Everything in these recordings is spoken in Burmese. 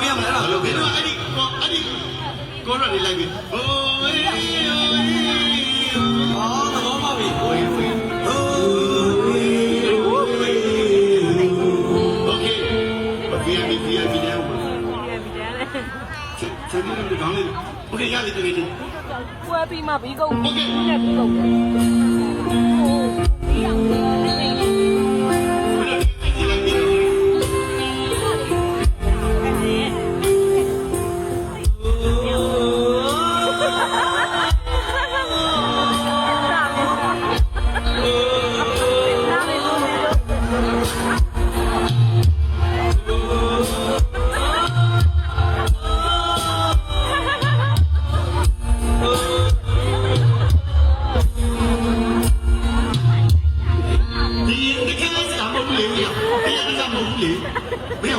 ပြရမလားလို့ပြောအဲ့ဒီကိုရနေလိုက်ပြီဟိုးအော်သဘောပေါက်ပြီโอเคဘီယာတယ်ဆက်ပြီးတော့ကောင်းလေโอเคရတယ်တကယ်ကြီးပွဲပြီးမှပြီးကုန် โอเค နဲ့ပြီးကုန်ပြီးအောင်မင်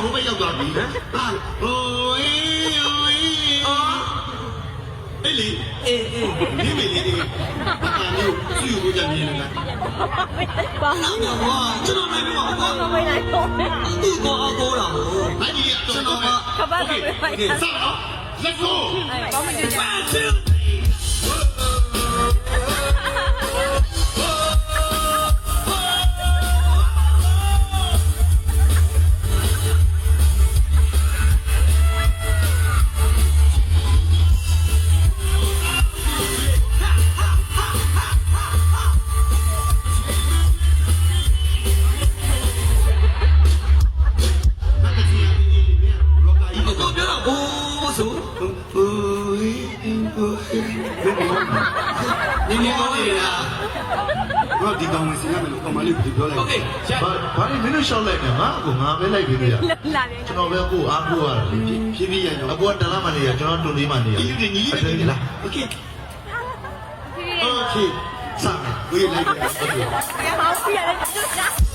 းဟိုဘက်ရောက်သွားပြီဟမ်ဟိုးအေးလေအေးဒီမေလေးတွေအာမျိုးစုယူကြမြင်နေတာဘာ နောက်တော့ကွာကျွန်တော်လည်းပြောပါဦး မဝင်နိုင်တော့ဘူး သူ့ကောအကိုးတာဟို အဲ့ဒီကျွန်တော်က ကပတ်တော့ပဲဖိုင်တာ စတော့ let's go ဘာမှမကြည့် အကိုပြောတော့အိုးဆိုနေနေကောင်းနေလား တော့ဒီကောင်ဝင်စီရမယ်လို့ကောင်မလေးကိုပြောလိုက် โอเคရ ဘာလို့မင်းတို့ရှောက်လိုက်နေငါ့ကိုငါပဲလိုက်ပြီးလို့ရ လာတယ် ကျွန်တော်ပဲကိုအားကိုးရတယ် ဖြည်းဖြည်းရတော့ အကူကတလားမနေရကျွန်တော်တွန်လေးမနေရ ဒီညီလေး အတွင်းလား โอเคโอเคစမယ်ဝေးလိုက်တယ် ဟောပြရတယ်